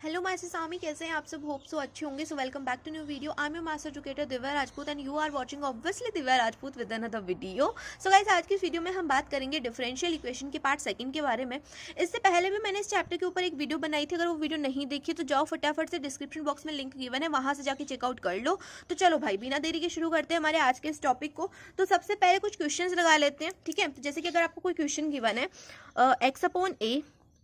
Hello master सामी, कैसे हैं आप सब? होप सो अच्छे होंगे। So welcome back to new video. I am your master educator Divya Rajput and you are watching obviously Divya Rajput with another video. So guys, आज की इस वीडियो में हम बात करेंगे डिफरेंशियल इक्वेशन के पार्ट सेकंड के बारे में। इससे पहले भी मैंने इस चैप्टर के ऊपर एक वीडियो बनाई थी। अगर वो वीडियो नहीं देखी तो जाओ फटाफट से डिस्क्रिप्शन बॉक्स में लिंक गिवन है, वहां से जाके चेकआउट कर लो। तो चलो भाई, बिना देरी के शुरू करते हैं हमारे आज के इस टॉपिक को। तो सबसे पहले कुछ क्वेश्चन लगा लेते हैं, ठीक है। तो जैसे कि अगर आपको कोई क्वेश्चन गिवन है एक्स अपॉन ए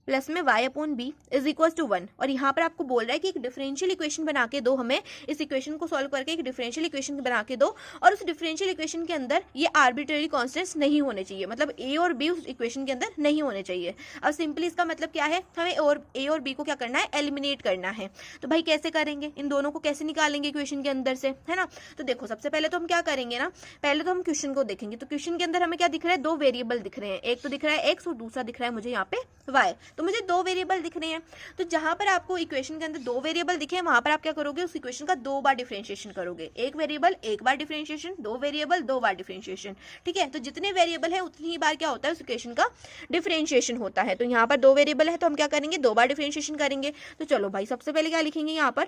प्लस में y upon B is equal to 1, और यहाँ पर आपको बोल रहा है कि एक डिफरेंशियल इक्वेशन बना के दो, हमें इस इक्वेशन को सॉल्व करके एक डिफरेंशियल इक्वेशन बना के दो, और उस डिफरेंशियल इक्वेशन के अंदर ये आर्बिट्रेरी कॉन्स्टेंट्स नहीं होने चाहिए, मतलब a और b उस इक्वेशन के अंदर नहीं होने चाहिए। अब सिंपली इसका मतलब क्या है, हमें a और b को क्या करना है, एलिमिनेट करना है। तो भाई कैसे करेंगे, इन दोनों को कैसे निकालेंगे इक्वेशन के अंदर से, है ना। तो देखो, सबसे पहले तो हम क्या करेंगे ना, पहले तो हम क्वेश्चन को देखेंगे। तो क्वेश्चन के अंदर हमें क्या दिख रहा है, दो वेरिएबल दिख रहे हैं। एक तो दिख रहा है x और दूसरा दिख रहा है मुझे यहाँ पे y। तो मुझे दो वेरिएबल दिख रहे हैं। तो जहां पर आपको इक्वेशन के अंदर दो वेरिएबल दिखे, वहां पर आप क्या करोगे, उस इक्वेशन का दो बार डिफरेंशिएशन करोगे। एक वेरिएबल एक बार डिफरेंशिएशन, दो वेरिएबल दो बार डिफरेंशिएशन, ठीक है। तो जितने वेरिएबल है उतनी ही बार क्या होता है, उस इक्वेशन का डिफरेंशिएशन होता है। तो यहाँ पर दो वेरिएबल है तो हम क्या करेंगे, दो बार डिफरेंशिएशन करेंगे। तो चलो भाई, सबसे पहले क्या लिखेंगे यहाँ पर,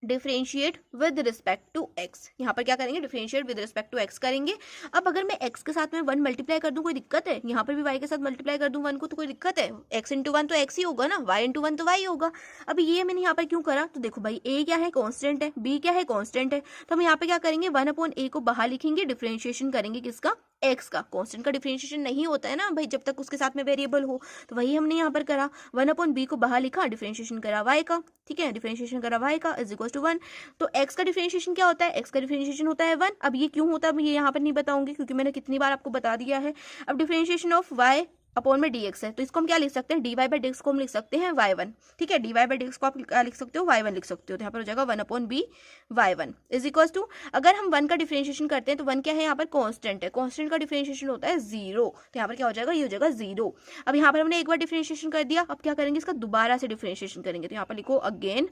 differentiate with respect to X. यहाँ पर क्या करेंगे, differentiate with respect to X करेंगे। अब अगर मैं एक्स के साथ में 1 मल्टीप्लाई कर दूं, कोई दिक्कत है? यहाँ पर भी वाई के साथ मल्टीप्लाई कर दूं 1 को, तो कोई दिक्कत है? एक्स इंटू 1 तो एक्स ही होगा ना, वाई इंटू 1 तो वाई होगा। अब ये मैंने यहाँ पर क्यों करा, तो देखो भाई, ए क्या है, कॉन्स्टेंट है, बी क्या है, कॉन्स्टेंट है। तो हम यहाँ पे क्या करेंगे, 1 अपॉन ए को बाहर लिखेंगे, डिफरेंशिएशन करेंगे किसका, एक्स का। कॉन्स्टेंट का डिफरेंशिएशन नहीं होता है ना भाई, जब तक उसके साथ में वेरिएबल हो। तो वही हमने यहाँ पर करा, 1 अपॉन बी को बाहर लिखा, डिफरेंशिएशन करा वाई का, ठीक है, डिफरेंशिएशन करा वाई का इज इक्वल टू 1। तो एक्स का डिफरेंशिएशन क्या होता है, एक्स का डिफरेंशिएशन होता है 1। अब ये क्यों होता है, ये यहाँ पर नहीं बताऊंगी क्योंकि मैंने कितनी बार आपको बता दिया है। अब डिफरेंशिएशन ऑफ वाई अपॉन में dx है, तो इसको हम क्या लिख सकते हैं, dy बाई dx को हम लिख सकते हैं y1, ठीक है। dy बाई dx को आप क्या लिख सकते हो, y1 लिख सकते हो। तो यहाँ पर हो जाएगा 1 upon b y1 is equal to, अगर हम 1 का डिफरेंशिएशन करते हैं तो 1 क्या है, यहाँ पर कांस्टेंट है, कांस्टेंट का डिफरेंशिएशन होता है 0। तो यहाँ पर क्या हो जाएगा, ये हो जाएगा 0। अब यहाँ पर हमने एक बार डिफरेंशिएशन कर दिया, अब क्या करेंगे, इसका दोबारा से डिफरेंशिएशन करेंगे। तो यहाँ पर लिखो again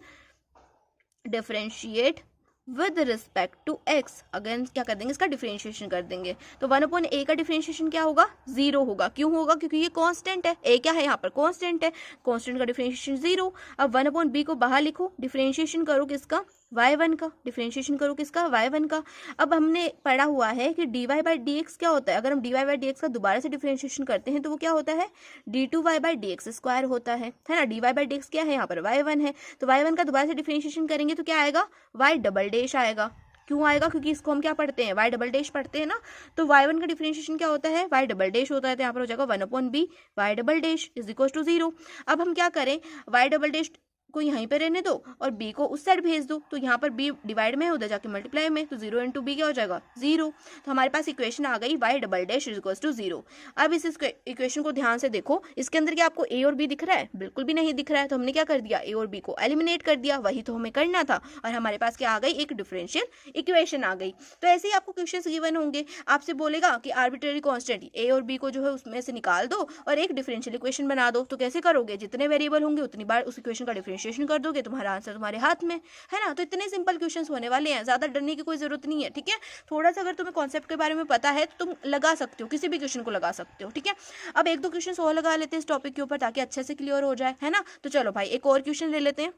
differentiate with respect to X, again क्या कर देंगे, इसका डिफरेंशिएशन कर देंगे। तो 1 अपॉन ए का डिफरेंशिएशन क्या होगा, 0 होगा। क्यों होगा, क्योंकि ये कांस्टेंट है, ए क्या है यहाँ पर, कांस्टेंट है, कांस्टेंट का डिफरेंशिएशन 0। अब 1 अपॉन बी को बाहर लिखो, डिफरेंशिएशन करो किसका, y1 का, डिफरेंशिएशन करो किसका, y1 का। अब हमने पढ़ा हुआ है कि dy बाई dx क्या होता है, अगर हम dy बाई dx का दोबारा से डिफरेंशिएशन करते हैं तो वो क्या होता है, d2y बाई dx स्क्वायर होता है ना। dy बाई dx क्या है, यहाँ पर y1 है। तो y1 का दोबारा से डिफरेंशिएशन करेंगे तो क्या आएगा, y डबल डैश आएगा। क्यों आएगा, क्योंकि इसको हम क्या पढ़ते हैं, y डबल डैश पढ़ते हैं ना। तो y1 का डिफरेंशिएशन क्या होता है, y डबल डैश होता है। तो यहाँ पर हो जाएगा 1 upon b y double dash is equal to 0। अब हम क्या करें, y डबल डैश को यहीं पे रहने दो और b को उस साइड भेज दो। तो यहाँ पर b डिवाइड में है, उधर जाके मल्टीप्लाई में, तो 0 इंटू बी क्या हो जाएगा, 0। तो हमारे पास इक्वेशन आ गई y double dash is equal to 0। अब इस इक्वेशन को ध्यान से देखो, इसके अंदर क्या आपको a और b दिख रहा है, बिल्कुल भी नहीं दिख रहा है। तो हमने क्या कर दिया, a और b को एलिमिनेट कर दिया, वही तो हमें करना था। और हमारे पास क्या आ गई, एक डिफरेंशियल इक्वेशन आ गई। तो ऐसे ही आपको क्वेश्चन गिवन होंगे, आपसे बोलेगा कि आर्बिट्रेरी कॉन्स्टेंट a और b को जो है उसमें से निकाल दो और एक डिफरेंशियल इक्वेशन बना दो। तो कैसे करोगे, जितने वेरिएबल होंगे उतनी बार उस इक्वेशन का डिफरेंशिएशन कर दोगे, तुम्हारा आंसर तुम्हारे हाथ में है ना। तो इतने सिंपल क्वेश्चंस होने वाले हैं, ज्यादा डरने की कोई जरूरत नहीं है, ठीक है। थोड़ा सा अगर तुम्हें कॉन्सेप्ट के बारे में पता है तो तुम लगा सकते हो, किसी भी क्वेश्चन को लगा सकते हो, ठीक है। अब एक दो क्वेश्चन और लगा लेते हैं इस टॉपिक के ऊपर ताकि अच्छे से क्लियर हो जाए, है ना। तो चलो भाई, एक और क्वेश्चन ले लेते हैं।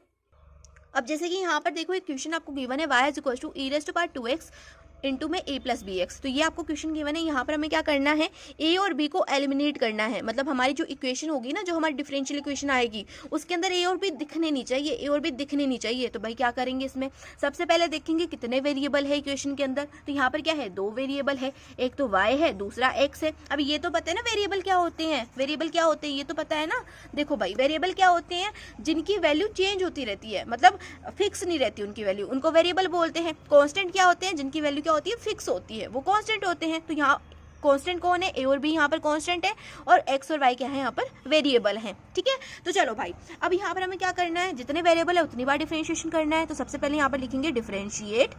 अब जैसे कि यहाँ पर देखो, एक क्वेश्चन आपको गिवन है y is equal to e raise to power 2x into में a प्लस बी एक्स। तो ये आपको क्वेश्चन गिवन है, यहाँ पर हमें क्या करना है, a और b को एलिमिनेट करना है। मतलब हमारी जो इक्वेशन होगी ना, जो हमारी डिफरेंशियल इक्वेशन आएगी, उसके अंदर a और b दिखने नहीं चाहिए, a और b दिखने नहीं चाहिए। तो भाई क्या करेंगे, इसमें सबसे पहले देखेंगे कितने वेरिएबल है इक्वेशन के अंदर। तो यहाँ पर क्या है, दो वेरिएबल है, एक तो y है, दूसरा x है। अब ये तो पता है ना वेरिएबल क्या होते हैं, वेरिएबल क्या होते हैं ये तो पता है ना। देखो भाई, वेरिएबल क्या होते हैं, जिनकी वैल्यू चेंज होती रहती है, मतलब फिक्स नहीं रहती उनकी वैल्यू, उनको वेरिएबल बोलते हैं। कांस्टेंट क्या होते हैं, जिनकी वैल्यू क्या होती है, फिक्स होती है, वो कांस्टेंट होते हैं। तो यहाँ कांस्टेंट कौन है, a और b यहाँ पर कांस्टेंट है, और x और y क्या है, यहाँ पर वेरिएबल है, ठीक है। तो चलो भाई, अब यहाँ पर हमें क्या करना है, जितने वेरिएबल है उतनी बार डिफरेंशिएशन करना है। तो सबसे पहले यहाँ पर लिखेंगे differentiate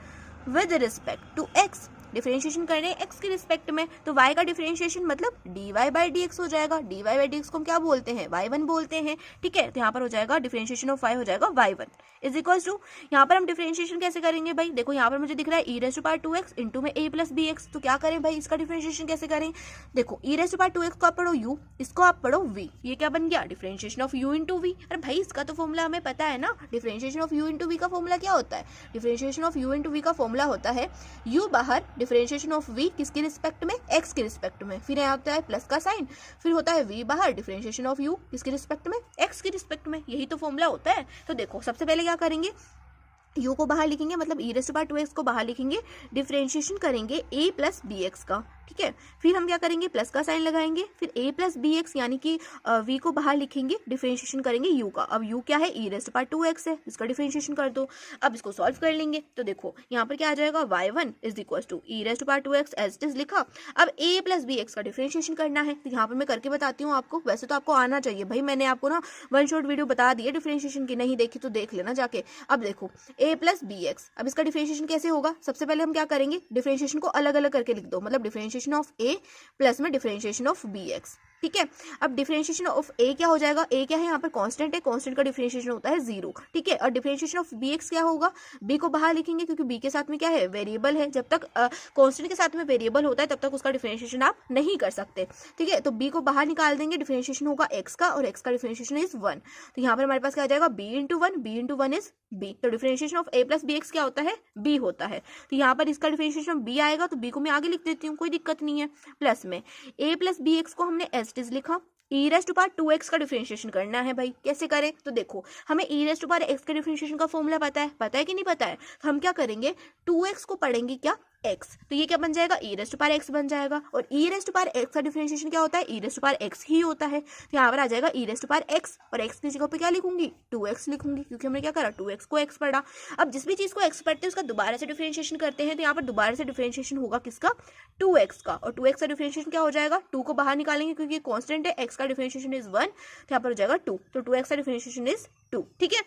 with respect to x। Differentiation करने एक्स के रिस्पेक्ट में, तो y का डिफरेंशिएशन मतलब dy/dx हो जाएगा। dy/dx को हम क्या बोलते हैं, y1 बोलते हैं। ठीक है, तो यहाँ पर हो जाएगा डिफरेंशिएशन ऑफ y हो जाएगा y1 इज इक्वल टू, यहाँ पर हम डिफरेंशिएशन कैसे करेंगे भाई, देखो यहाँ पर मुझे दिख रहा है e⁻² इंटू में a प्लस बी एक्स, तो क्या करें भाई, इसका डिफरेंशिएशन कैसे करें, देखो e⁻² को आप पढ़ो u, इसको आप पढ़ो v, ये क्या बन गया, differentiation of u into V. अरे भाई इसका तो फॉर्मूला हमें पता है ना, differentiation of u into V का फॉर्मूला क्या होता है, differentiation of u into V का फॉर्मूला होता है u बाहर, डिफरेंशिएशन ऑफ v किसके रिस्पेक्ट में, x के रिस्पेक्ट में, फिर यहाँ होता है प्लस का साइन, फिर होता है v बाहर, डिफरेंशिएशन ऑफ u किसके रिस्पेक्ट में, x के रिस्पेक्ट में, यही तो फॉर्मूला होता है। तो देखो सबसे पहले क्या करेंगे, u को बाहर लिखेंगे, मतलब e⁻² को बाहर लिखेंगे, डिफरेंशिएशन करेंगे a प्लस बी एक्स का। ठीक है, फिर हम क्या करेंगे, प्लस का साइन लगाएंगे, फिर a प्लस बी एक्स यानी कि v को बाहर लिखेंगे, डिफरेंशिएशन करेंगे u का। अब u क्या है, e⁻² है, इसका डिफरेंशिएशन कर दो। अब इसको सॉल्व कर लेंगे, तो देखो यहाँ पर क्या आ जाएगा, y1 is equal to e⁻² as it is लिखा। अब a प्लस बी एक्स का डिफरेंशिएशन करना है, तो यहाँ पर मैं करके बताती हूँ आपको, वैसे तो आपको आना चाहिए भाई, मैंने आपको ना वन शॉट वीडियो बता दी है डिफरेंशिएशन की, नहीं देखी तो देख लेना जाके। अब देखो a प्लस बी एक्स, अब इसका डिफरेंशिएशन कैसे होगा, सबसे पहले हम क्या करेंगे, डिफरेंशिएशन को अलग अलग करके लिख दो, मतलब डिफरेंशिएशन ऑफ a प्लस में डिफरेंशिएशन ऑफ बी एक्स। ठीक है, अब डिफरेंशिएशन ऑफ a क्या हो जाएगा, a क्या है यहाँ पर कांस्टेंट है, कांस्टेंट का डिफरेंशिएशन होता है 0। ठीक है, और डिफरेंशिएशन ऑफ bx क्या होगा, b को बाहर लिखेंगे क्योंकि b के साथ में क्या है, वेरिएबल है, जब तक कांस्टेंट के साथ में वेरिएबल होता है तब तक उसका डिफरेंशिएशन आप नहीं कर सकते। ठीक है, तो b को बाहर निकाल देंगे, डिफरेंशिएशन होगा x का, और x का डिफरेंशिएशन इज 1, तो यहाँ पर हमारे पास क्या आ जाएगा, b इंटू 1 इज b, तो differentiation of a plus B X क्या होता है, b होता है, तो यहाँ पर इसका डिफरेंशिएशन b आएगा, तो b को मैं आगे लिख देती हूँ, कोई दिक्कत नहीं है। प्लस में a प्लस बी एक्स को हमने एज इट इज लिखा, e⁻² का डिफरेंशिएशन करना है भाई, कैसे करें, तो देखो हमें e⁻x के डिफरेंशिएशन का फॉर्मूला पता है कि नहीं पता है, तो हम क्या करेंगे, 2x को पढ़ेंगे क्या, x, तो ये क्या बन जाएगा, e⁻x बन जाएगा, और e⁻x का डिफरेंशिएशन क्या होता है, e⁻x ही होता है, तो यहाँ पर आ जाएगा e⁻x, और x की जगह पे क्या लिखूंगी, 2x लिखूंगी, क्योंकि हमने क्या करा, 2x को x पढ़ा। अब जिस भी चीज को x पढ़ते हैं उसका दोबारा से डिफरेंशिएशन करते हैं, तो यहाँ पर दोबारा से डिफरेंशिएशन होगा किसका, 2x का, और 2x का डिफरेंशिएशन क्या हो जाएगा, 2 को बाहर निकालेंगे क्योंकि कांस्टेंट है, x का डिफरेंशिएशन इज 1, तो यहाँ पर हो जाएगा 2, तो 2x का डिफरेंशिएशन इज 2। ठीक है,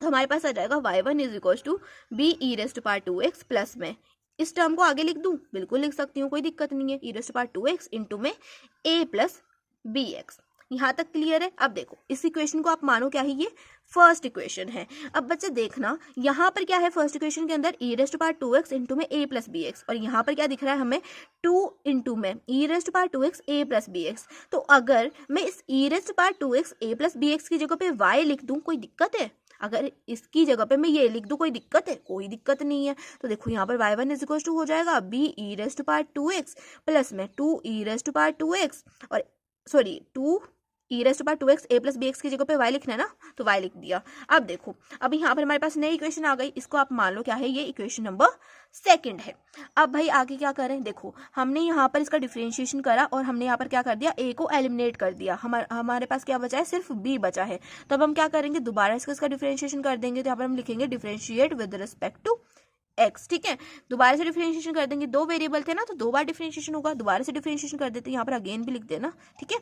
तो हमारे पास आ जाएगा y1 is equal to be⁻² plus में, इस टर्म को आगे लिख दूं, बिल्कुल लिख सकती हूँ, कोई दिक्कत नहीं है, e⁻² इंटू में a प्लस बी एक्स। यहाँ तक क्लियर है। अब देखो इस इक्वेशन को आप मानो क्या है, ये फर्स्ट इक्वेशन है। अब बच्चे देखना यहाँ पर क्या है, फर्स्ट इक्वेशन के अंदर e⁻² इंटू में a प्लस बी एक्स, और यहाँ पर क्या दिख रहा है हमें 2 इंटू में e⁻² a plus B X. तो अगर मैं इस e⁻² a plus B X की जगह पे y लिख दूं, कोई दिक्कत है? अगर इसकी जगह पे मैं ये लिख दूं, कोई दिक्कत है? कोई दिक्कत नहीं है। तो देखो यहाँ पर y1 इज इक्वल टू हो जाएगा be⁻² प्लस में 2e⁻² और sorry 2e⁻² a plus B X की जगह पे y लिखना है ना, तो y लिख दिया। अब देखो अब यहाँ पर हमारे पास नई इक्वेशन आ गई, इसको आप मान लो क्या है, ये इक्वेशन नंबर सेकंड है। अब भाई आगे क्या करें, देखो हमने यहाँ पर इसका डिफरेंशिएशन करा और हमने यहाँ पर क्या कर दिया, a को एलिमिनेट कर दिया, हमारे पास क्या बचा है, सिर्फ b बचा है। तो अब हम क्या करेंगे, दोबारा इसका डिफरेंशिएशन कर देंगे। तो यहाँ पर हम लिखेंगे differentiate with respect to x। ठीक है, दोबारा से डिफरेंशिएशन कर देंगे, दो वेरिएबल थे ना तो दो बार डिफरेंशिएशन होगा, दोबारा से डिफरेंशिएशन कर देते हैं, यहाँ पर अगेन भी लिख देना। ठीक है,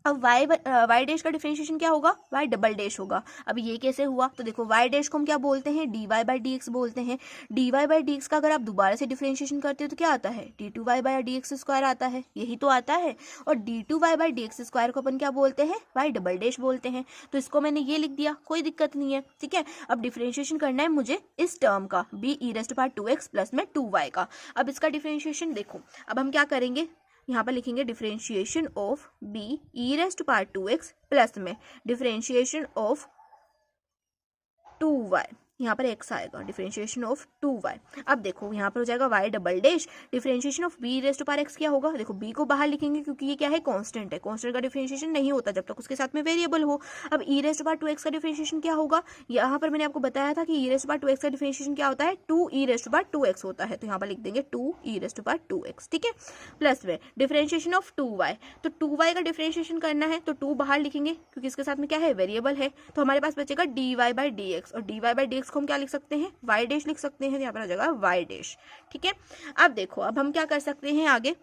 अब y डैश का डिफरेंशिएशन क्या होगा, y डबल डैश होगा। अब ये कैसे हुआ, तो देखो y डैश को हम क्या बोलते हैं, dy/dx बोलते हैं। dy/dx का अगर आप दोबारा से डिफरेंशिएशन करते हो तो क्या आता है, d2y/dx² आता है, यही तो आता है। और d2y/dx² को अपन क्या बोलते हैं, y डबल डैश बोलते हैं। तो इसको मैंने ये लिख दिया, कोई दिक्कत नहीं है। ठीक है, अब डिफरेंशिएशन करना है मुझे इस टर्म का be⁻² प्लस में 2y का। अब इसका डिफरेंशिएशन देखो, अब हम क्या करेंगे, यहाँ पर लिखेंगे डिफरेंशिएशन ऑफ be⁻² प्लस में डिफरेंशिएशन ऑफ 2y, यहाँ पर x आएगा, डिफरेंशिएशन ऑफ 2y। अब देखो यहाँ पर हो जाएगा y double dash, differentiation of b⁻x क्या होगा, देखो b को बाहर लिखेंगे क्योंकि ये क्या है, कांस्टेंट है, कांस्टेंट का डिफरेंशिएशन नहीं होता जब तक उसके साथ में वेरिएबल हो। अब e⁻x का डिफरेंशिएशन क्या होगा, यहाँ पर मैंने आपको बताया था कि e⁻x का डिफरेंशिएशन क्या होता है, 2e⁻x होता है, तो यहाँ पर लिख देंगे 2e⁻x। ठीक है, प्लस में डिफरेंशिएशन ऑफ 2y, तो 2y का डिफरेंशिएशन करना है तो 2 बाहर लिखेंगे क्योंकि इसके साथ में क्या है, वेरिएबल है। तो हमारे पास बचेगा dy/dx, और dy/dx को हम क्या लिख सकते हैं, y डैश लिख सकते हैं, यहाँ पर आ जाएगा y डैश। ठीक है, अब देखो अब हम क्या कर सकते हैं आगे,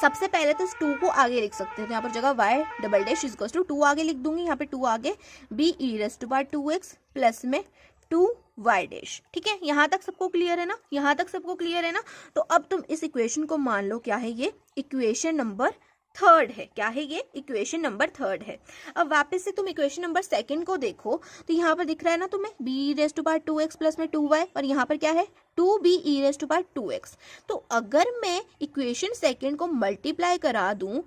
सबसे पहले तो इस 2 को आगे लिख सकते हैं, तो यहाँ पर जगह y double dash is equal to 2 आगे लिख दूंगी, यहाँ पे 2 आगे be⁻² प्लस में 2y डैश। ठीक है, यहाँ तक सबको क्लियर है ना, यहाँ तक सबको क्लियर है ना। तो अब तुम इस इक्वेशन को मान लो क्या है, ये इक्वेशन नंबर थर्ड है। क्या है ये, इक्वेशन नंबर थर्ड है। अब वापस से तुम इक्वेशन नंबर सेकंड को देखो तो यहाँ पर दिख रहा है ना तुम्हें b e⁻² प्लस में 2y, और यहाँ पर क्या है 2b e⁻²x। तो अगर मैं इक्वेशन सेकंड को मल्टीप्लाई करा दूं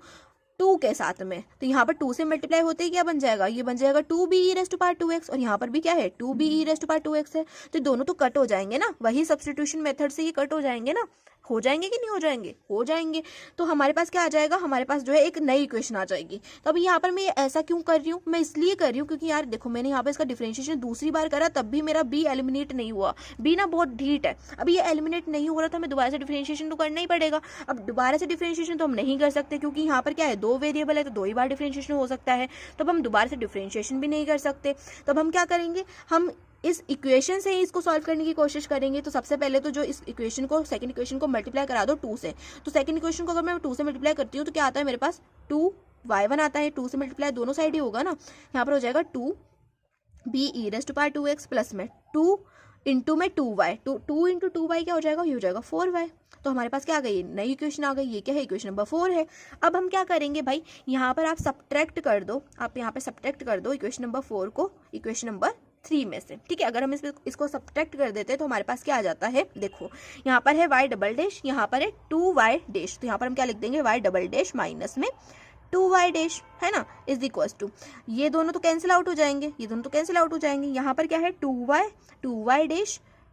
2 के साथ में, तो यहाँ पर 2 से मल्टीप्लाई होते ही क्या बन जाएगा, ये बन जाएगा 2b e⁻²x, और यहाँ पर भी क्या है 2b e⁻²x है। तो दोनों तो कट हो जाएंगे ना, वही सब्स्टिट्यूशन मेथड से ये कट हो जाएंगे ना, हो जाएंगे कि नहीं हो जाएंगे, हो जाएंगे। तो हमारे पास क्या आ जाएगा, हमारे पास जो है एक नई इक्वेशन आ जाएगी। तो अभी यहाँ पर मैं ऐसा क्यों कर रही हूँ, मैं इसलिए कर रही हूँ क्योंकि यार देखो मैंने यहाँ पर इसका डिफरेंशिएशन दूसरी बार करा तब भी मेरा बी एलिमिनेट नहीं हुआ। बी ना बहुत ढीठ है, अभी ये एलिमिनेट नहीं हो रहा था, हमें दोबारा से डिफरेंशिएशन तो करना ही पड़ेगा। अब दोबारा से डिफरेंशिएशन तो हम नहीं कर सकते क्योंकि यहाँ पर क्या है 2 वेरिएबल है, तो 2 ही बार डिफरेंशिएशन हो सकता है, तो अब हम दोबारा से डिफरेंशिएशन भी नहीं कर सकते। तो अब हम क्या करेंगे, हम इस इक्वेशन से ही इसको सॉल्व करने की कोशिश करेंगे। तो सबसे पहले तो जो इस इक्वेशन को सेकंड इक्वेशन को मल्टीप्लाई करा दो 2 से, तो सेकंड इक्वेशन को अगर मैं 2 से मल्टीप्लाई करती हूँ तो क्या आता है मेरे पास 2y1 आता है। 2 से मल्टीप्लाई दोनों साइड ही होगा ना, यहाँ पर हो जाएगा 2b e⁻² प्लस में 2 इंटू में 2y, 2 इंटू 2y क्या हो जाएगा, ये हो जाएगा 4y। तो हमारे पास क्या आ गई, नई इक्वेशन आ गई। ये क्या है, इक्वेशन नंबर 4 है। अब हम क्या करेंगे भाई, यहाँ पर आप सब्ट्रैक्ट कर दो, आप यहाँ पे सब्ट्रैक्ट कर दो इक्वेशन नंबर 4 को इक्वेशन नंबर 3 में से। ठीक है, अगर हम इसको सब्ट्रैक्ट कर देते हैं तो हमारे पास क्या आ जाता है, देखो यहाँ पर है y डबल डैश, यहाँ पर है 2y डैश, तो यहाँ पर हम क्या लिख देंगे y डबल डैश माइनस में 2y डैश, है ना, इज इक्वल्स टू, ये दोनों तो कैंसिल आउट हो जाएंगे, ये दोनों तो कैंसिल आउट हो जाएंगे। यहाँ पर क्या है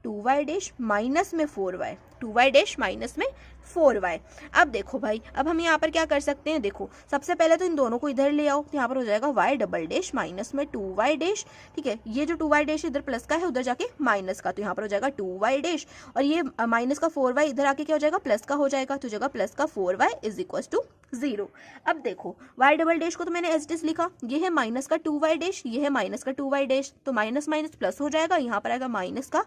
2y डैश माइनस में 4y, 2y डैश माइनस में 4y। अब देखो भाई, अब हम यहाँ पर क्या कर सकते हैं, देखो सबसे पहले तो इन दोनों को इधर ले आओ, तो यहाँ पर हो जाएगा y डबल डैश माइनस में 2y डैश। ठीक है, ये जो 2y डैश इधर प्लस का है उधर जाके माइनस का, तो यहाँ पर हो जाएगा 2y डैश, और ये माइनस का 4y इधर आके क्या हो जाएगा, प्लस का हो जाएगा, तो जगह प्लस का 4y इज इक्वल टू 0। अब देखो y डबल डैश को तो मैंने एज इट इज लिखा, ये है माइनस का 2y डैश, ये है माइनस का 2y डैश, तो माइनस माइनस प्लस हो जाएगा, यहाँ पर आएगा माइनस का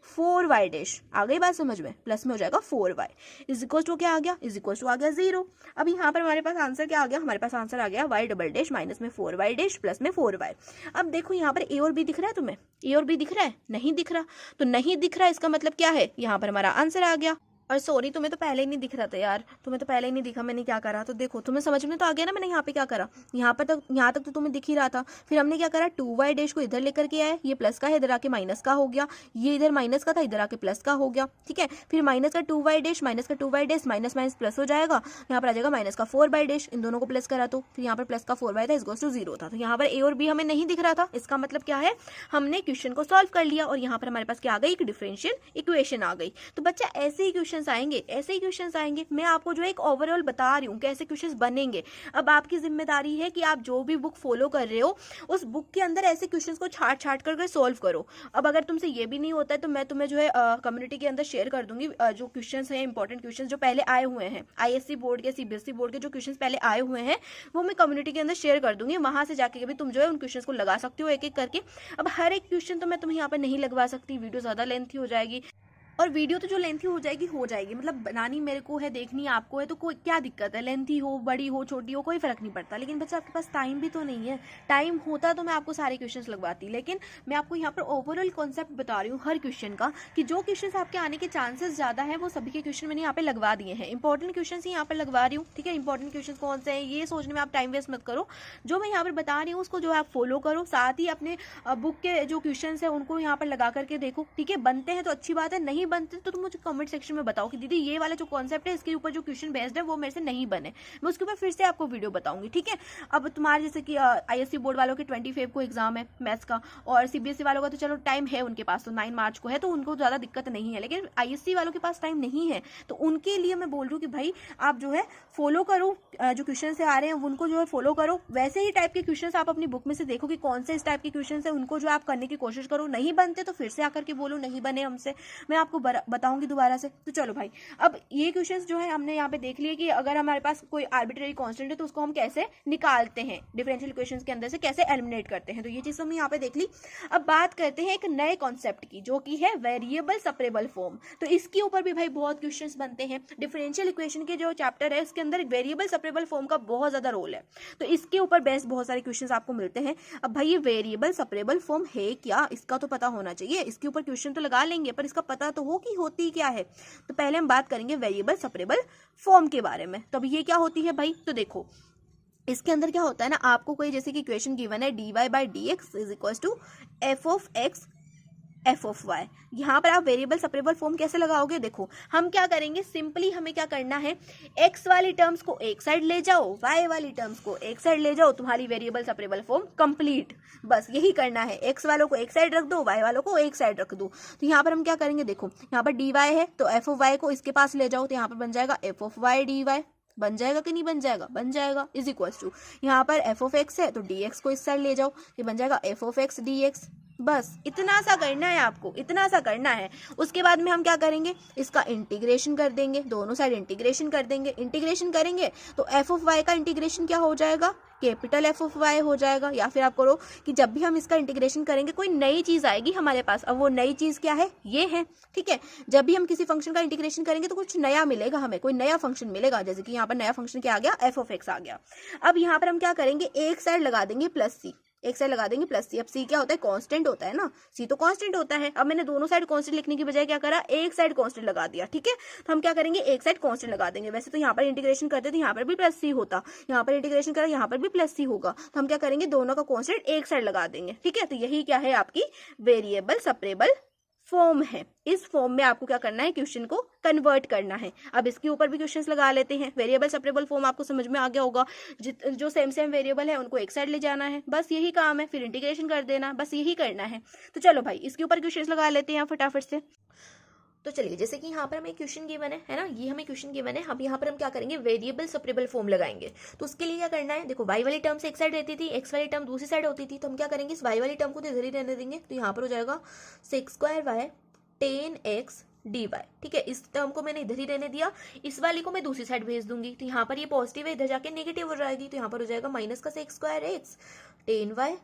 4y डैश। आ गई बात समझ में, प्लस में हो जाएगा 4y इज इक्वल टू क्या आ गया, इज इक्वल टू आ गया 0। अब यहाँ पर हमारे पास आंसर क्या आ गया, हमारे पास आंसर आ गया y डबल डैश माइनस में 4y डैश प्लस में 4y। अब देखो यहाँ पर a और b दिख रहा है, तुम्हें a और b दिख रहा है, नहीं दिख रहा, तो नहीं दिख रहा इसका मतलब क्या है, यहाँ पर हमारा आंसर आ गया। और सॉरी तुम्हें तो पहले ही नहीं दिख रहा था यार, तुम्हें तो पहले ही नहीं दिखा, मैंने क्या करा, तो देखो तुम्हें समझ में तो आ गया ना मैंने यहाँ पे क्या करा, यहाँ तक तो तुम्हें दिख ही रहा था। फिर हमने क्या करा, 2y डैश को इधर लेकर के आए, ये प्लस का है इधर आके माइनस का हो गया, ये इधर माइनस का था इधर आके प्लस का हो गया। ठीक है, फिर माइनस का 2y डैश माइनस का 2y dash minus minus plus हो जाएगा, यहाँ पर आ जाएगा माइनस का 4y डैश, इन दोनों को प्लस करा तो फिर यहाँ पर प्लस का 4y था इक्वल्स टू 0 था, तो यहाँ पर a और b हमें नहीं दिख रहा था। इसका मतलब क्या है, हमने क्वेश्चन को सॉल्व कर लिया और यहाँ पर हमारे पास क्या आ गई, एक डिफरेंशियल इक्वेशन आ गई। तो बच्चा ऐसे ही क्वेश्चन आएंगे, ऐसे क्वेश्चंस आएंगे, मैं आपको जो एक ओवरऑल बता रही हूँ कैसे क्वेश्चंस बनेंगे। अब आपकी जिम्मेदारी है कि आप जो भी बुक फॉलो कर रहे हो उस बुक के अंदर ऐसे क्वेश्चंस को छाट छाट करके सॉल्व करो। अब अगर तुमसे ये भी नहीं होता है तो मैं तुम्हें जो है कम्युनिटी के अंदर शेयर कर दूंगी जो क्वेश्चंस हैं, इंपॉर्टेंट क्वेश्चंस जो पहले आए हुए हैं ISC बोर्ड के, CBSE बोर्ड के जो क्वेश्चंस पहले आए हुए हैं वो मैं कम्युनिटी के अंदर शेयर कर दूंगी। वहां से जाके भी तुम जो है उन क्वेश्चंस को लगा सकती हो एक एक करके। अब हर एक क्वेश्चन तो मैं तुम्हें यहाँ पर नहीं लगवा सकती, वीडियो ज्यादा लेंथी हो जाएगी, और वीडियो तो जो लेंथी हो जाएगी, मतलब बनानी मेरे को है, देखनी आपको है, तो कोई क्या दिक्कत है, लेंथी हो बड़ी हो छोटी हो कोई फर्क नहीं पड़ता। लेकिन बच्चा आपके पास टाइम भी तो नहीं है, टाइम होता तो मैं आपको सारे क्वेश्चंस लगवाती, लेकिन मैं आपको यहाँ पर ओवरऑल कॉन्सेप्ट बता रही हूँ हर क्वेश्चन का, कि जो क्वेश्चन आपके आने के चांसेस ज्यादा है वो सभी के क्वेश्चन मैंने यहाँ पे लगवा दिए हैं। इंपॉर्टेंट क्वेश्चन ही यहाँ पर लगवा रही हूँ। ठीक है, इंपॉर्टेंट क्वेश्चन कौन से हैं ये सोचने में आप टाइम वेस्ट मत करो, जो मैं यहाँ पर बता रही हूँ उसको जो आप फॉलो करो, साथ ही अपने बुक के जो क्वेश्चन है उनको यहाँ पर लगा करके देखो। ठीक है, बनते हैं तो अच्छी बात है, नहीं बनते तो तुम मुझे कमेंट सेक्शन में बताओ कि दीदी ये वाला जो कॉन्सेप्ट है इसके ऊपर जो क्वेश्चन बेस्ड है वो मेरे से नहीं बने, मैं उसके ऊपर फिर से आपको वीडियो बताऊंगी। ठीक है, अब तुम्हारे जैसे कि ISC बोर्ड वालों के 25 को एग्जाम है मैथ्स का, और CBSE वालों का तो चलो टाइम है उनके पास, तो 9 मार्च को है तो उनको ज्यादा दिक्कत नहीं है, लेकिन ISC वालों के पास टाइम नहीं है, तो उनके लिए मैं बोल रही हूँ कि भाई आप जो है फॉलो करो, जो क्वेश्चन से आ रहे हैं उनको जो है फॉलो करो, वैसे ही टाइप के क्वेश्चन आप अपनी बुक में से देखो कि कौन से इस टाइप के क्वेश्चन है, उनको जो आप करने की कोशिश करो। नहीं बनते तो फिर से आकर के बोलो नहीं बने हमसे, मैं आपको आपको बताऊंगी दोबारा से। तो चलो भाई, अब ये क्वेश्चंस जो है हमने यहाँ पे देख लिए कि अगर हमारे पास कोई आर्बिट्रेरी कांस्टेंट है तो उसको हम कैसे निकालते हैं, डिफरेंशियल इक्वेशंस के अंदर से कैसे एलिमिनेट करते हैं, तो ये चीज़ हमने यहाँ पे देख ली। अब बात करते हैं एक नए कॉन्सेप्ट की, जो कि है वेरिएबल सेपरेबल फॉर्म। तो इसके ऊपर भी भाई बहुत क्वेश्चंस बनते हैं। डिफरेंशियल इक्वेशन के जो चैप्टर है उसके अंदर वेरिएबल सेपरेबल फॉर्म का बहुत ज़्यादा रोल है, तो इसके ऊपर बेस्ट बहुत सारे क्वेश्चंस आपको मिलते हैं। अब भाई ये वेरिएबल सेपरेबल फॉर्म है क्या, इसका तो पता होना चाहिए। इसके ऊपर क्वेश्चन तो लगा लेंगे पर इसका पता तो हो कि होती क्या है। तो पहले हम बात करेंगे वेरिएबल सेपरेबल फॉर्म के बारे में। तो अब ये क्या होती है भाई, तो देखो इसके अंदर क्या होता है ना, आपको कोई जैसे कि इक्वेशन गिवन है dy by D X is equal to F of X F of Y. यहाँ पर आप वेरिएबल सेपरेबल फॉर्म कैसे लगाओगे, देखो हम क्या करेंगे, सिंपली हमें क्या करना है, एक्स वाली टर्म्स को एक साइड ले जाओ, वाई वाली टर्म्स को एक साइड ले जाओ, तुम्हारी वेरिएबल सेपरेबल फॉर्म कंप्लीट। बस यही करना है, एक्स वालों को एक साइड रख दो, वाई वालों को एक साइड रख दो। तो यहाँ पर हम क्या करेंगे, देखो यहाँ पर डी वाई है तो एफ ऑफ वाई को इसके पास ले जाओ, तो यहाँ पर बन जाएगा F of Y D Y. बन जाएगा कि नहीं बन जाएगा, बन जाएगा। इज इक्वल टू यहाँ पर एफ ऑफ एक्स है तो डी एक्स को इस साइड ले जाओ, ये बन जाएगा F of x D x. बस इतना सा करना है आपको, इतना सा करना है। उसके बाद में हम क्या करेंगे, इसका इंटीग्रेशन कर देंगे, दोनों साइड इंटीग्रेशन कर देंगे। इंटीग्रेशन करेंगे तो एफ ऑफ वाई का इंटीग्रेशन क्या हो जाएगा, कैपिटल एफ ऑफ वाई हो जाएगा। या फिर आप करो कि जब भी हम इसका इंटीग्रेशन करेंगे कोई नई चीज़ आएगी हमारे पास, अब वो नई चीज़ क्या है, ये है। ठीक है, जब भी हम किसी फंक्शन का इंटीग्रेशन करेंगे तो कुछ नया मिलेगा हमें, कोई नया फंक्शन मिलेगा। जैसे कि यहाँ पर नया फंक्शन क्या आ गया, एफ ऑफ एक्स आ गया। अब यहाँ पर हम क्या करेंगे, एक साइड लगा देंगे प्लस सी, एक साइड लगा देंगे प्लस सी। अब सी क्या होता है, कांस्टेंट होता है ना, सी तो कांस्टेंट होता है। अब मैंने दोनों साइड कांस्टेंट लिखने की बजाय क्या करा, एक साइड कांस्टेंट लगा दिया। ठीक है, तो हम क्या करेंगे, एक साइड कांस्टेंट लगा देंगे। वैसे तो यहाँ पर इंटीग्रेशन करते तो यहाँ पर भी प्लस सी होता, यहाँ पर इंटीग्रेशन करा यहाँ पर भी प्लस सी होगा। तो हम क्या करेंगे, दोनों का कांस्टेंट एक साइड लगा देंगे। ठीक है, तो यही क्या है, आपकी वेरिएबल सेपरेबल फॉर्म है। इस फॉर्म में आपको क्या करना है, क्वेश्चन को कन्वर्ट करना है। अब इसके ऊपर भी क्वेश्चंस लगा लेते हैं। वेरिएबल सेपरेबल फॉर्म आपको समझ में आ गया होगा, जो सेम सेम वेरिएबल है उनको एक साइड ले जाना है, बस यही काम है। फिर इंटीग्रेशन कर देना, बस यही करना है। तो चलो भाई इसके ऊपर क्वेश्चंस लगा लेते हैं फटाफट से। तो चलिए, जैसे कि यहाँ पर हमें क्वेश्चन गिवन है ना, ये हमें क्वेश्चन गिवन है। अब यहाँ पर हम क्या करेंगे, वेरिएबल सेपरेबल फॉर्म लगाएंगे। तो उसके लिए क्या करना है, देखो वाई वाली टर्म से एक साइड रहती थी, एक्स वाली टर्म दूसरी साइड होती थी। तो हम क्या करेंगे, इस वाई वाली टर्म को तो इधर ही रहने देंगे। तो यहाँ पर हो जाएगा sec square Y tan X D Y. ठीक है, इस टर्म को मैंने इधर ही रहने दिया, इस वाली को मैं दूसरी साइड भेज दूंगी। तो यहाँ पर ये पॉजिटिव है, इधर जाके नेगेटिव हो जाएगी। तो यहाँ पर हो जाएगा माइनस का sec square X tan Y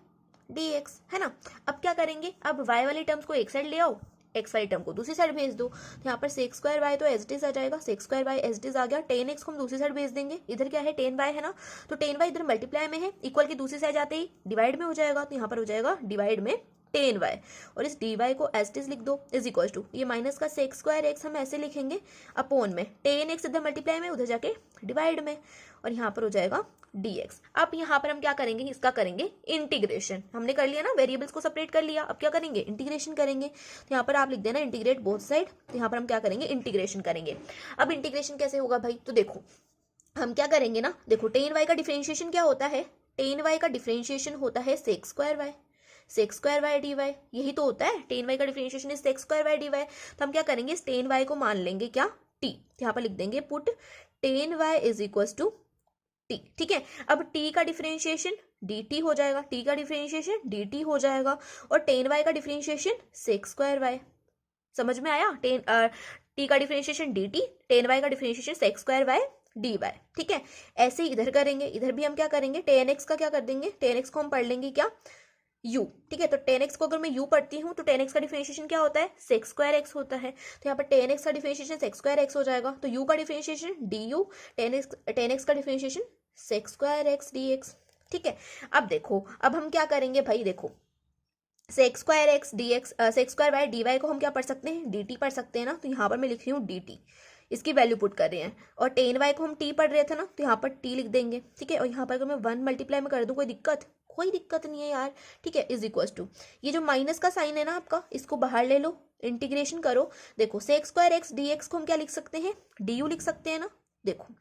D X, है ना। अब क्या करेंगे, अब वाई वाली टर्म्स को एक साइड ले आओ, एक्स वाली टर्म को दूसरी साइड भेज दो। तो यहाँ पर सेक्स स्क्वायर वाई तो एज इट इज आ जाएगा, sec square y as it is आ गया। टेन एक्स को हम दूसरी साइड भेज देंगे, इधर क्या है टेन वाई है ना, तो टेन वाई इधर मल्टीप्लाई में है, इक्वल की दूसरी साइड जाते ही डिवाइड में हो जाएगा। तो यहाँ पर हो जाएगा डिवाइड में टेन वाई, और इस डी वाई को एज इट इज लिख दो, इज इक्वल टू ये माइनस का सेक्स स्क्वायर एक्स हम ऐसे लिखेंगे अपोन में टेन एक्स इधर मल्टीप्लाई में, उधर जाके डिवाइड में, और यहाँ पर हो जाएगा dx। अब यहाँ पर हम क्या करेंगे, इसका करेंगे इंटीग्रेशन। हमने कर लिया ना, वेरिएबल्स को सेपरेट कर लिया। अब क्या करेंगे, इंटीग्रेशन करेंगे। तो यहाँ पर आप लिख देना इंटीग्रेट बोथ साइड। तो यहाँ पर हम क्या करेंगे, इंटीग्रेशन करेंगे। अब इंटीग्रेशन कैसे होगा भाई, तो देखो हम क्या करेंगे ना, देखो टेन वाई का डिफरेंशिएशन क्या होता है, टेन वाई का डिफरेंशिएशन होता है sec square Y, sec square Y D Y, यही तो होता है। टेन वाई का differentiation is sec square Y D Y. तो हम क्या करेंगे, इस टेन वाई को मान लेंगे क्या, टी। तो यहाँ पर लिख देंगे put tan Y is equal to T. ठीक है, अब टी का डिफरेंशिएशन dt हो जाएगा, टी का डिफरेंशिएशन dt हो जाएगा, और टेन वाई का डिफरेंशिएशन सेक्स स्क्वायर वाई। समझ में आया, टी का डिफरेंशिएशन dt, टेन वाई का differentiation sec square Y D Y. ठीक है, ऐसे ही इधर करेंगे, इधर भी हम क्या करेंगे, टेन एक्स का क्या कर देंगे, टेन एक्स को हम पढ़ लेंगे क्या, u। ठीक है, तो टेन एक्स को अगर मैं u पढ़ती हूँ तो टेन एक्स का डिफरेंशिएशन क्या होता है, सेक्स स्क्वायर एक्स होता है। तो यहाँ पर टेन एक्स का डिफरेंशिएशन सेक्स स्क्वायर एक्स हो जाएगा, तो u का डिफरेंशिएशन du, टेन एक्स का differentiation sec square X D x. ठीक है, अब देखो, अब हम क्या करेंगे भाई, देखो sec square X D X, sec square Y D Y को हम क्या पढ़ सकते हैं, डी टी पढ़ सकते हैं ना। तो यहाँ पर मैं लिख रही हूँ डी टी, इसकी वैल्यू पुट कर रहे हैं, और टेन वाई को हम टी पढ़ रहे थे ना, तो यहाँ पर टी लिख देंगे। ठीक है, और यहाँ पर अगर मैं वन मल्टीप्लाई में कर दूँ, कोई दिक्कत, कोई दिक्कत नहीं है यार। ठीक है, इज इक्वल टू ये जो माइनस का साइन है ना आपका, इसको बाहर ले लो, इंटीग्रेशन करो। देखो sec square X D x को हम क्या लिख सकते हैं, डी यू लिख सकते हैं ना। देखो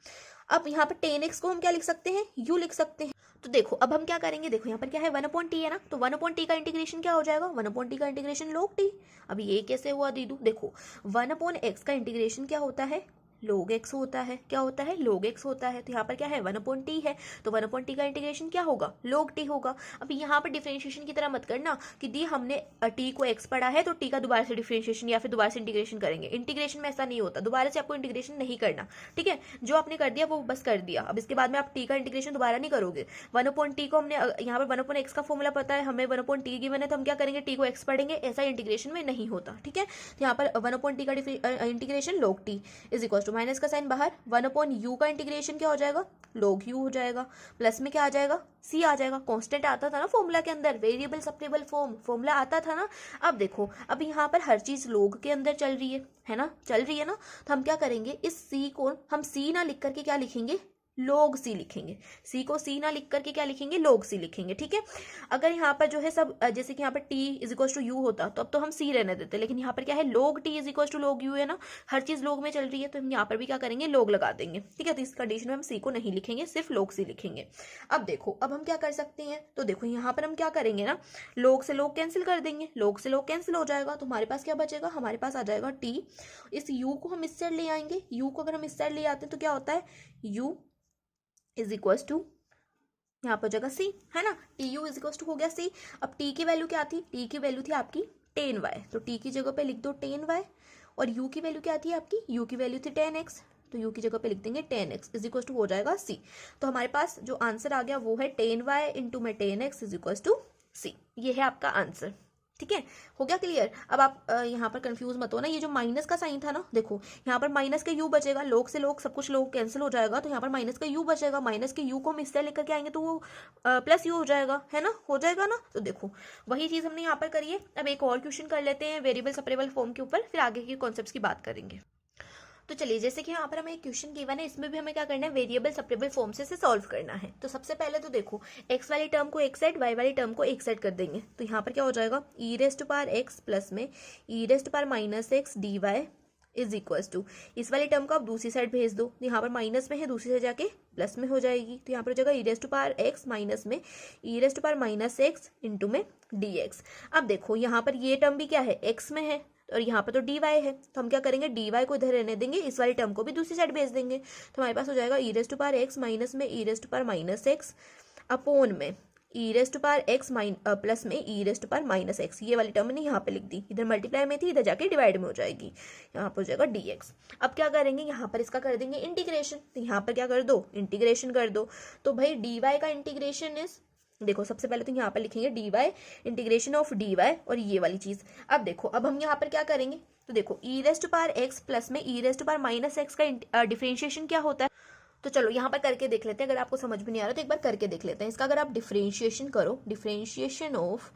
अब यहाँ पर टेन एक्स को हम क्या लिख सकते हैं, यू लिख सकते हैं। तो देखो अब हम क्या करेंगे, देखो यहाँ पर क्या है, वन अपॉन टी है ना, तो वन अपॉन टी का इंटीग्रेशन क्या हो जाएगा, वन अपॉन टी का इंटीग्रेशन लॉग टी। अब ये कैसे हुआ दीदू, देखो वन अपॉन एक्स का इंटीग्रेशन क्या होता है, log x होता है। क्या होता है? log x होता है। तो यहाँ पर क्या है? 1/t है, तो 1/t का इंटीग्रेशन क्या होगा? log t होगा। अब यहाँ पर डिफरेंशिएशन की तरह मत करना कि दी हमने t को x पढ़ा है तो t का दोबारा से डिफरेंशिएशन या फिर दोबारा से इंटीग्रेशन करेंगे। इंटीग्रेशन में ऐसा नहीं होता, दोबारा से आपको इंटीग्रेशन नहीं करना, ठीक है? जो आपने कर दिया वो बस कर दिया। अब इसके बाद में आप t का इंटीग्रेशन दोबारा नहीं करोगे। 1/t को हमने यहाँ पर 1/x का फॉर्मूला पता है, हमें 1/t गिवन है, तो हम क्या करेंगे? t को x पढ़ेंगे। ऐसा इंटीग्रेशन में नहीं होता, ठीक है? तो यहाँ पर 1/t का integration log t is equal to minus का साइन बाहर, 1/u का इंटीग्रेशन क्या हो जाएगा? log u हो जाएगा। प्लस में क्या आ जाएगा? c आ जाएगा। कांस्टेंट आता था ना फॉर्मूला के अंदर, वेरिएबल सेपरेबल फॉर्मूला आता था ना। अब देखो, अब यहाँ पर हर चीज log के अंदर चल रही है ना, चल रही है ना। तो हम क्या करेंगे? इस c को हम c ना लिख करके क्या लिखेंगे? log c लिखेंगे। c को c ना लिख करके क्या लिखेंगे? log c लिखेंगे, ठीक है? अगर यहाँ पर जो है सब जैसे कि यहाँ पर t is equal to u होता तो अब तो हम c रहने देते, लेकिन यहाँ पर क्या है? log t is equal to log u है ना, हर चीज log में चल रही है, तो हम यहाँ पर भी क्या करेंगे? log लगा देंगे, ठीक है? तो इस कंडीशन में हम c को नहीं लिखेंगे, सिर्फ log c लिखेंगे। अब देखो, अब हम क्या कर सकते हैं? तो देखो यहाँ पर हम क्या करेंगे ना, log से log कैंसिल कर देंगे, log से log कैंसिल हो जाएगा, तो हमारे पास क्या बचेगा? हमारे पास आ जाएगा t। इस u को हम इस साइड ले आएंगे, u को अगर हम इस साइड ले आते हैं तो क्या होता है? u इज इक्वल टू यहाँ पर जगह c है ना, T U is equal to हो गया c। अब t की वैल्यू क्या थी? t की वैल्यू थी आपकी 10y, तो t की जगह पे लिख दो 10y। और u की वैल्यू क्या थी आपकी? u की वैल्यू थी 10x, तो u की जगह पे लिख देंगे 10x इज इक्वल टू हो जाएगा c। तो हमारे पास जो आंसर आ गया वो है 10y इंटू में 10x is equal to c। ये है आपका आंसर, ठीक है? हो गया क्लियर? अब आप यहाँ पर कंफ्यूज मत हो ना, ये जो माइनस का साइन था ना, देखो यहाँ पर माइनस का यू बचेगा, लोग से लोग सब कुछ लोग कैंसिल हो जाएगा, तो यहाँ पर माइनस का यू बचेगा। माइनस के यू को हम इससे लेकर के आएंगे तो वो प्लस यू हो जाएगा, है ना? हो जाएगा ना? तो देखो वही चीज हमने यहाँ पर करी है। अब एक और क्वेश्चन कर लेते हैं वेरिएबल सेपरेबल फॉर्म के ऊपर, फिर आगे के कॉन्सेप्ट्स की बात करेंगे। तो चलिए, जैसे कि यहाँ पर हमें एक क्वेश्चन गिवन है, इसमें भी हमें क्या करना है? वेरिएबल सेपरेबल फॉर्म से सॉल्व करना है। तो सबसे पहले तो देखो, x वाली टर्म को एक साइड, y वाली टर्म को एक साइड कर देंगे, तो यहाँ पर क्या हो जाएगा? e raise to power x plus में e raise to power minus X D Y is equal to, इस वाली टर्म को आप दूसरी साइड भेज दो, तो यहाँ पर माइनस में है, दूसरी साइड जाके प्लस में हो जाएगी, तो यहाँ पर हो जाएगा e raise to power x minus में e raise to power minus X into में dx। अब देखो यहाँ पर ये टर्म भी क्या है? x में है, और यहाँ पर तो dy है, तो हम क्या करेंगे? dy को इधर रहने देंगे, इस वाली टर्म को भी दूसरी साइड भेज देंगे, तो हमारे पास हो जाएगा e raise to power x minus में e raise to power minus X upon में e raise to power x plus में e raise to power minus X. ये वाली टर्म मैंने यहाँ पे लिख दी, इधर मल्टीप्लाई में थी, इधर जाके डिवाइड में हो जाएगी, यहाँ पर हो जाएगा dx। अब क्या करेंगे? यहाँ पर इसका कर देंगे इंटीग्रेशन, तो यहाँ पर क्या कर दो? इंटीग्रेशन कर दो। तो भाई dy का इंटीग्रेशन इज, देखो सबसे पहले तो यहाँ पर लिखेंगे dy इंटीग्रेशन ऑफ dy और ये वाली चीज। अब देखो, अब हम यहाँ पर क्या करेंगे? तो देखो e raise to power x plus में e raise to power minus X का डिफरेंशिएशन क्या होता है? तो चलो यहाँ पर करके देख लेते हैं, अगर आपको समझ में नहीं आ रहा तो एक बार करके देख लेते हैं। इसका अगर आप डिफरेंशिएशन करो, differentiation of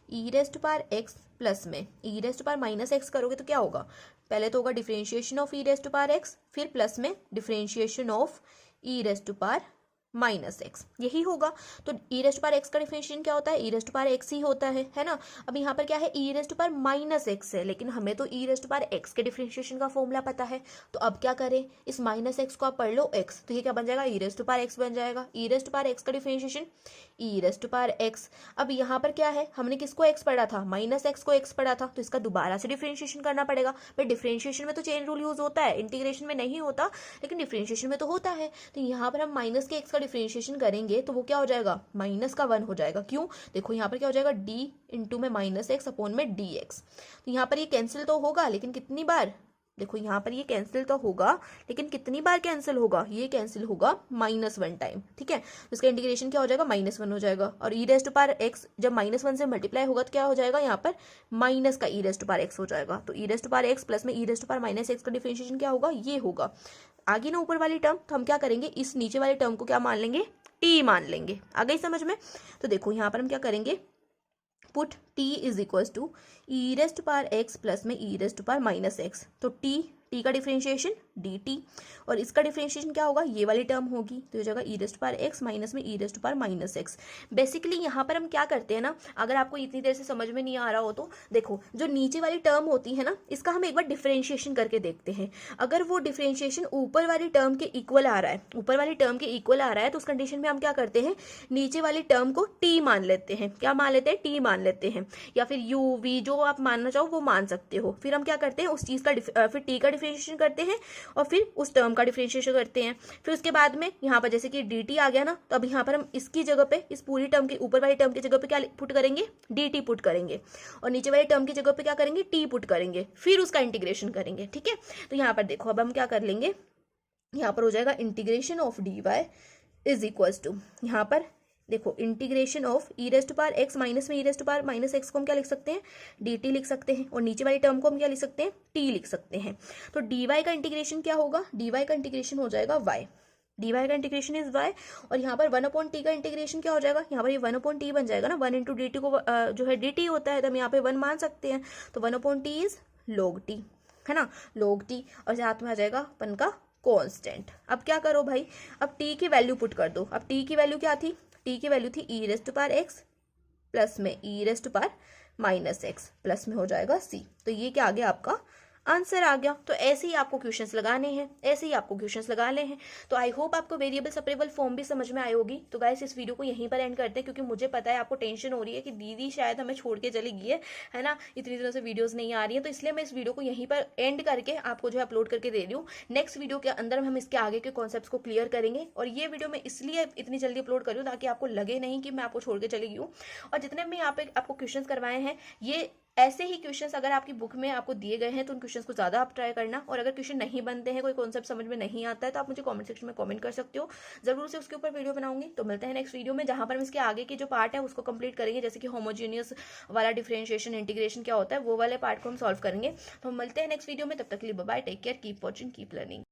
e raise to power x plus में e raise to power minus X करोगे तो क्या होगा? पहले तो होगा differentiation of e raise to power x, फिर प्लस में differentiation of e raise to power minus X, यही होगा। तो e रेस्ट पावर एक्स का डिफरेंशिएशन क्या होता है? e रेस्ट पावर एक्स ही होता है ना? अब यहाँ पर क्या है? e raise power minus x है, लेकिन हमें तो e रेस्ट पावर एक्स के डिफरेंशिएशन का फॉर्मूला पता है, तो अब क्या करें? इस माइनस एक्स को आप पढ़ लो x, तो ये क्या बन जाएगा? e रेस्ट पावर एक्स बन जाएगा। e रेस्ट पावर एक्स का differentiation e raise power x. अब यहाँ पर क्या है? हमने किसको x पढ़ा था? माइनस एक्स को x पढ़ा था, तो इसका दोबारा से डिफरेंशिएशन करना पड़ेगा। पर डिफरेंशिएशन में तो चेन रूल यूज होता है, इंटीग्रेशन में नहीं होता, लेकिन डिफरेंशिएशन में तो होता है। तो यहाँ पर हम माइनस के x का डिफरेंशिएशन करेंगे तो वो क्या हो जाएगा? माइनस का 1 हो जाएगा। क्यों? देखो यहाँ पर क्या हो जाएगा? d इंटू में माइनस एक्स अपॉन में dx। तो यहाँ पर ये कैंसिल तो होगा, लेकिन कितनी बार? देखो यहाँ पर ये कैंसिल तो होगा, लेकिन कितनी बार कैंसिल होगा? ये कैंसिल होगा -1 टाइम, ठीक है? तो इसका इंटीग्रेशन क्या हो जाएगा? -1 हो जाएगा। और e रेस्ट पावर x जब -1 से मल्टीप्लाई होगा तो क्या हो जाएगा? यहाँ पर माइनस का e रेस्ट पावर x हो जाएगा। तो e raise power x plus में e raise power minus X का डिफरेंशिएशन क्या होगा? ये होगा। आगे ना ऊपर वाली टर्म, तो हम क्या करेंगे? इस नीचे वाली टर्म को क्या मान लेंगे? t मान लेंगे। आ गई समझ में? तो देखो यहाँ पर हम क्या करेंगे? Put t is equal to e raise power x plus में e raise power minus X. तो t का डिफरेंशिएशन dt, और इसका डिफरेंशिएशन क्या होगा? ये वाली टर्म होगी, तो हो जाएगा e raise power x minus में e raise power minus x. Basically यहाँ पर हम क्या करते हैं ना, अगर आपको इतनी देर से समझ में नहीं आ रहा हो तो देखो, जो नीचे वाली टर्म होती है ना, इसका हम एक बार डिफरेंशिएशन करके देखते हैं। अगर वो डिफरेंशिएशन ऊपर वाली टर्म के इक्वल आ रहा है, ऊपर वाली टर्म के इक्वल आ रहा है, तो उस कंडीशन में हम क्या करते हैं? नीचे वाली टर्म को t मान लेते हैं। क्या मान लेते हैं? t मान लेते हैं, या फिर u v जो आप मानना चाहो वो मान सकते हो। फिर हम क्या करते हैं? उस चीज का फिर t का डिफरेंशिएशन करते हैं, और फिर उस टर्म का डिफरेंशिएशन करते हैं। फिर उसके बाद में यहाँ पर जैसे कि dt आ गया ना, तो अब यहाँ पर हम इसकी जगह पे, इस पूरी टर्म के ऊपर वाली टर्म की जगह पे क्या पुट करेंगे, dt पुट करेंगे, और नीचे वाली टर्म की जगह पे क्या करेंगे, t पुट करेंगे, फिर उसका इंटीग्रेशन करेंगे। ठीक है, तो यहाँ पर देखो अब हम क्या कर लेंगे, यहाँ पर हो जाएगा integration of dy is equals to, यहाँ पर देखो integration of e raised to power x minus में e raised to power minus x को हम क्या लिख सकते हैं, dt लिख सकते हैं, और नीचे वाली टर्म को हम क्या लिख सकते हैं, t लिख सकते हैं। तो dy का इंटीग्रेशन क्या होगा, dy का इंटीग्रेशन हो जाएगा y, dy का इंटीग्रेशन इज y, और यहाँ पर 1/t का इंटीग्रेशन क्या हो जाएगा, यहाँ पर ये 1/t बन जाएगा ना, 1 इंटू dt को जो है dt होता है, तो हम यहाँ पे 1 मान सकते हैं, तो 1/t इज log t, है ना, log t, और साथ में आ जाएगा अपन का कांस्टेंट। अब क्या करो भाई, अब t की वैल्यू पुट कर दो। अब t की वैल्यू क्या थी, t की वैल्यू थी e raised to power x plus में e raised to power minus x, plus में हो जाएगा c, तो ये क्या आ गया, आपका आंसर आ गया। तो ऐसे ही आपको क्वेश्चंस लगाने हैं, ऐसे ही आपको क्वेश्चंस लगाने हैं। तो आई होप आपको वेरिएबल सेपरेबल फॉर्म भी समझ में आई होगी। तो गाइस इस वीडियो को यहीं पर एंड करते हैं, क्योंकि मुझे पता है आपको टेंशन हो रही है कि दीदी शायद हमें छोड़ के चली गई है ना, इतनी दिनों से वीडियोस नहीं आ रही है, तो इसलिए मैं इस वीडियो को यहीं पर एंड करके आपको जो है अपलोड करके दे रही हूँ। नेक्स्ट वीडियो के अंदर हम इसके आगे के कॉन्सेप्ट्स को क्लियर करेंगे, और ये वीडियो मैं इसलिए इतनी जल्दी अपलोड कर रही हूँ ताकि आपको लगे नहीं कि मैं आपको छोड़ के चली गई हूँ। और जितने भी यहाँ पे आपको क्वेश्चन करवाए हैं, ये ऐसे ही क्वेश्चंस अगर आपकी बुक में आपको दिए गए हैं तो उन क्वेश्चंस को ज़्यादा आप ट्राई करना, और अगर क्वेश्चन नहीं बनते हैं, कोई कॉन्सेप्ट समझ में नहीं आता है, तो आप मुझे कमेंट सेक्शन में कमेंट कर सकते हो, जरूर से उसके ऊपर वीडियो बनाऊंगी। तो मिलते हैं नेक्स्ट वीडियो में, जहां पर हम इसके आगे की जो पार्ट है उसको कंप्लीट करेंगे, जैसे कि होमोजीनियस वाला डिफरेंशिएशन इंटीग्रेशन क्या होता है, वो वाले पार्ट को हम सॉल्व करेंगे। तो हम मिलते हैं नेक्स्ट वीडियो में, तब तक के लिए bye, take care, keep watching, keep learning.